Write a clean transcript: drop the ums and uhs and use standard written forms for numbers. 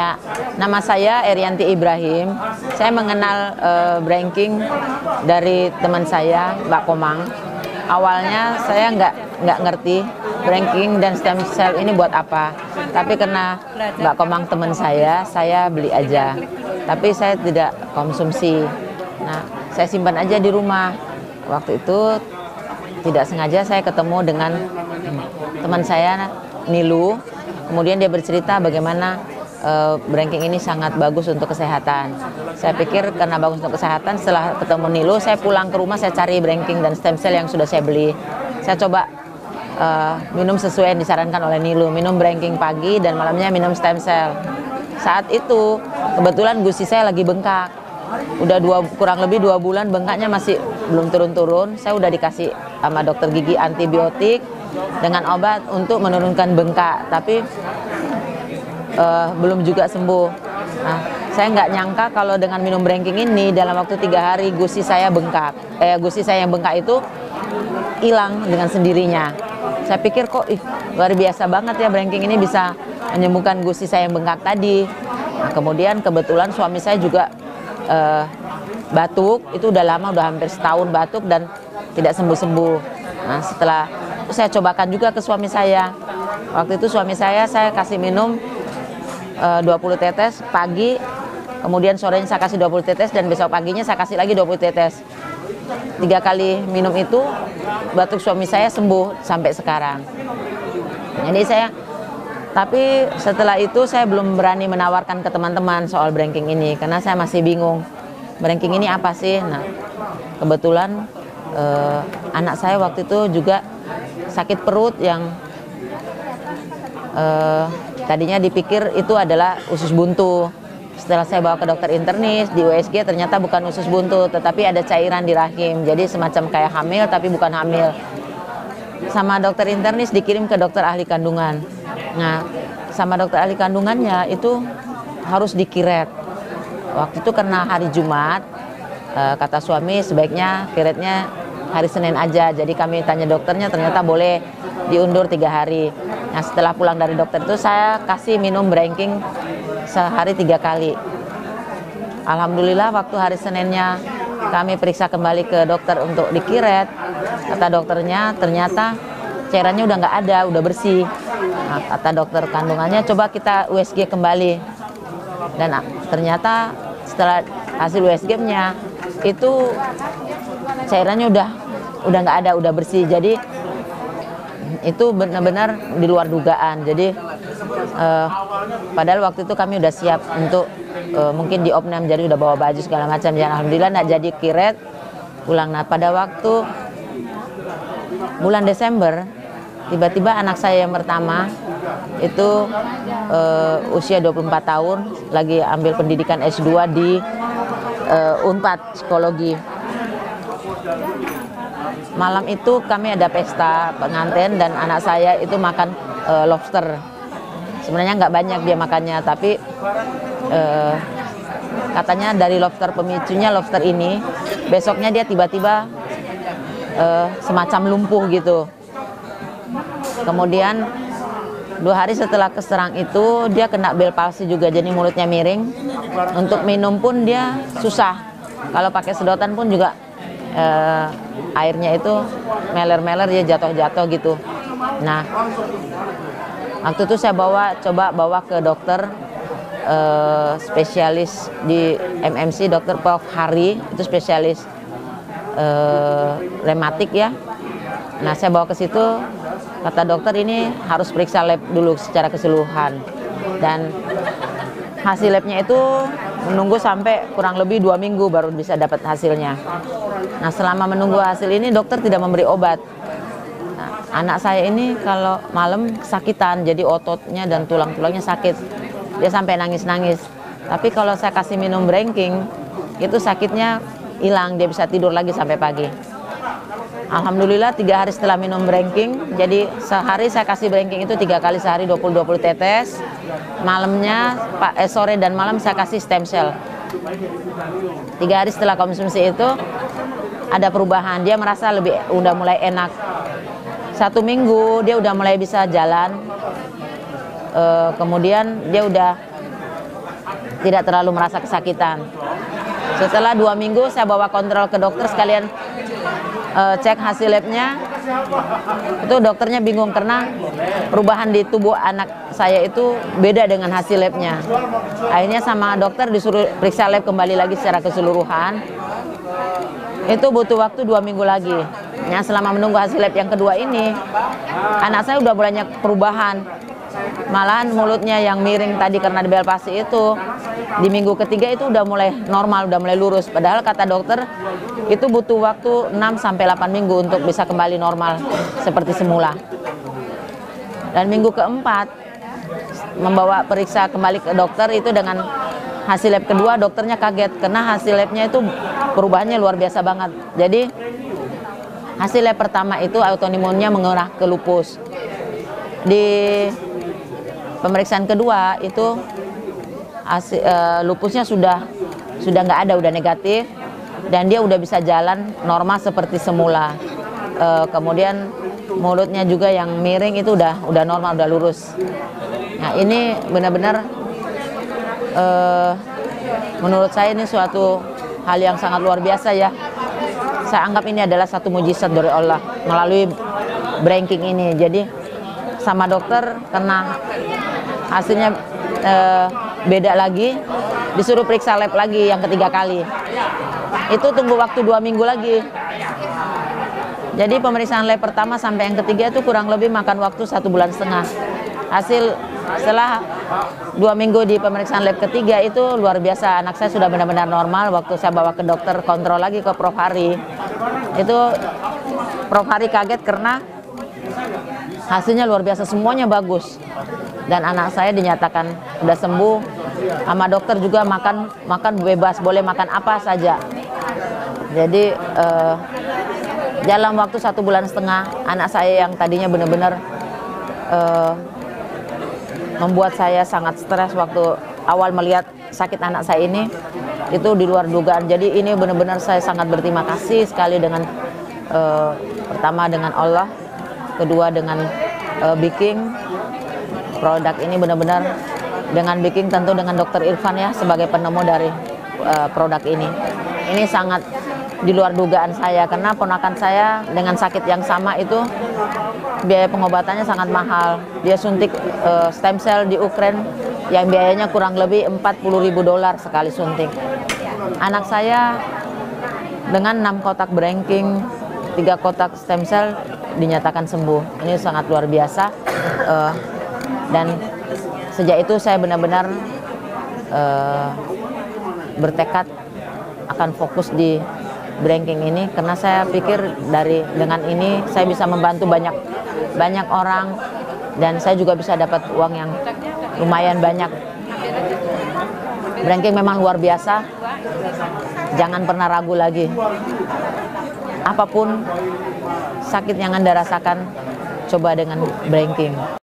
Ya, nama saya Erianti Ibrahim. Saya mengenal branking dari teman saya, Mbak Komang. Awalnya saya nggak ngerti branking dan stem cell ini buat apa. Tapi karena Mbak Komang teman saya beli aja. Tapi saya tidak konsumsi. Nah, saya simpan aja di rumah. Waktu itu tidak sengaja saya ketemu dengan teman saya, Nilu. Kemudian dia bercerita bagaimana branking ini sangat bagus untuk kesehatan. Saya pikir karena bagus untuk kesehatan, setelah ketemu Nilu, saya pulang ke rumah, saya cari branking dan stem cell yang sudah saya beli. Saya coba minum sesuai yang disarankan oleh Nilu, minum branking pagi dan malamnya minum stem cell. Saat itu kebetulan gusi saya lagi bengkak. Udah kurang lebih 2 bulan bengkaknya masih belum turun-turun. Saya udah dikasih sama dokter gigi antibiotik dengan obat untuk menurunkan bengkak, tapi belum juga sembuh. Nah, saya nggak nyangka kalau dengan minum branking ini dalam waktu 3 hari gusi saya bengkak. Gusi saya yang bengkak itu hilang dengan sendirinya. Saya pikir kok luar biasa banget ya branking ini bisa menyembuhkan gusi saya yang bengkak tadi. Nah, kemudian kebetulan suami saya juga batuk, itu udah lama, udah hampir setahun batuk dan tidak sembuh-sembuh. Nah, setelah itu saya cobakan juga ke suami saya. Waktu itu suami saya kasih minum 20 tetes pagi, kemudian sorenya saya kasih 20 tetes dan besok paginya saya kasih lagi 20 tetes. 3 kali minum itu batuk suami saya sembuh sampai sekarang. Jadi tapi setelah itu saya belum berani menawarkan ke teman-teman soal branking ini karena saya masih bingung. Branking ini apa sih? Nah, kebetulan anak saya waktu itu juga sakit perut yang tadinya dipikir itu adalah usus buntu. Setelah saya bawa ke dokter internis di USG, ternyata bukan usus buntu, tetapi ada cairan di rahim. Jadi semacam kayak hamil tapi bukan hamil. Sama dokter internis dikirim ke dokter ahli kandungan. Nah, sama dokter ahli kandungannya itu harus dikiret. Waktu itu karena hari Jumat, kata suami sebaiknya kiretnya hari Senin aja. Jadi kami tanya dokternya, ternyata boleh diundur 3 hari. Nah, setelah pulang dari dokter itu saya kasih minum branking sehari 3 kali. Alhamdulillah waktu hari Seninnya kami periksa kembali ke dokter untuk dikiret, kata dokternya ternyata cairannya udah nggak ada, udah bersih. Nah, kata dokter kandungannya coba kita USG kembali. Dan ternyata setelah hasil USG-nya itu cairannya udah nggak ada, udah bersih. Jadi itu benar-benar di luar dugaan. Jadi padahal waktu itu kami udah siap untuk mungkin di opnam, jadi udah bawa baju segala macam. Dan alhamdulillah nggak jadi kiret pulang. Nah, pada waktu bulan Desember tiba-tiba anak saya yang pertama itu usia 24 tahun lagi ambil pendidikan S2 di Unpad Psikologi. Malam itu kami ada pesta pengantin dan anak saya itu makan lobster. Sebenarnya nggak banyak dia makannya, tapi katanya dari lobster pemicunya lobster ini, besoknya dia tiba-tiba semacam lumpuh gitu. Kemudian 2 hari setelah keserang itu dia kena Bell palsy juga, jadi mulutnya miring. Untuk minum pun dia susah. Kalau pakai sedotan pun juga airnya itu meler-meler, dia jatuh-jatuh gitu. Nah, waktu itu saya coba bawa ke dokter spesialis di MMC, dokter Prof. Hari, itu spesialis rematik ya. Nah, saya bawa ke situ, kata dokter ini harus periksa lab dulu secara keseluruhan. Dan hasil labnya itu menunggu sampai kurang lebih 2 minggu baru bisa dapat hasilnya. Nah, selama menunggu hasil ini dokter tidak memberi obat. Nah, anak saya ini kalau malam kesakitan, jadi ototnya dan tulang-tulangnya sakit. Dia sampai nangis-nangis. Tapi kalau saya kasih minum branking, itu sakitnya hilang, dia bisa tidur lagi sampai pagi. Alhamdulillah 3 hari setelah minum branking, jadi sehari saya kasih branking itu 3 kali sehari 20-20 tetes. Malamnya, sore dan malam saya kasih stem cell. 3 hari setelah konsumsi itu ada perubahan, dia merasa udah mulai enak. 1 minggu dia udah mulai bisa jalan. Kemudian dia udah tidak terlalu merasa kesakitan. Setelah 2 minggu saya bawa kontrol ke dokter sekalian cek hasil labnya. Itu dokternya bingung karena perubahan di tubuh anak saya itu beda dengan hasil labnya. Akhirnya sama dokter disuruh periksa lab kembali lagi secara keseluruhan. Itu butuh waktu 2 minggu lagi. Ya, selama menunggu hasil lab yang kedua ini, anak saya udah banyak perubahan. Malahan mulutnya yang miring tadi karena dibelpasi itu, di minggu ketiga itu udah mulai normal, udah mulai lurus. Padahal kata dokter itu butuh waktu 6-8 minggu untuk bisa kembali normal seperti semula. Dan minggu keempat membawa periksa kembali ke dokter itu dengan hasil lab kedua, dokternya kaget karena hasil labnya itu perubahannya luar biasa banget. Jadi hasil lab pertama itu autoimunnya mengarah ke lupus. Di pemeriksaan kedua itu lupusnya sudah nggak ada, udah negatif dan dia udah bisa jalan normal seperti semula. Kemudian mulutnya juga yang miring itu udah normal, udah lurus. Nah, ini benar-benar menurut saya ini suatu hal yang sangat luar biasa ya. Saya anggap ini adalah satu mujizat dari Allah melalui breaking ini. Jadi sama dokter karena hasilnya beda lagi, disuruh periksa lab lagi yang ketiga kali. Itu tunggu waktu 2 minggu lagi. Jadi pemeriksaan lab pertama sampai yang ketiga itu kurang lebih makan waktu 1,5 bulan. Hasil setelah 2 minggu di pemeriksaan lab ketiga itu luar biasa, anak saya sudah benar-benar normal. Waktu saya bawa ke dokter kontrol lagi ke Prof. Hari, itu Prof. Hari kaget karena hasilnya luar biasa, semuanya bagus. Dan anak saya dinyatakan sudah sembuh. Sama dokter juga makan bebas, boleh makan apa saja. Jadi dalam waktu 1,5 bulan, anak saya yang tadinya benar-benar membuat saya sangat stres waktu awal melihat sakit anak saya ini, itu di luar dugaan. Jadi ini benar-benar saya sangat berterima kasih sekali dengan pertama dengan Allah, kedua dengan Biking. Produk ini benar-benar dengan Biking, tentu dengan Dr. Irfan ya sebagai penemu dari produk ini. Ini sangat di luar dugaan saya karena ponakan saya dengan sakit yang sama itu biaya pengobatannya sangat mahal. Dia suntik stem cell di Ukraina yang biayanya kurang lebih $40.000 sekali suntik. Anak saya dengan 6 kotak breaking, 3 kotak stem cell dinyatakan sembuh. Ini sangat luar biasa. Dan sejak itu saya benar-benar bertekad akan fokus di breaking ini karena saya pikir dengan ini saya bisa membantu banyak orang dan saya juga bisa dapat uang yang lumayan banyak. Breaking memang luar biasa, jangan pernah ragu lagi. Apapun sakit yang Anda rasakan, coba dengan breaking.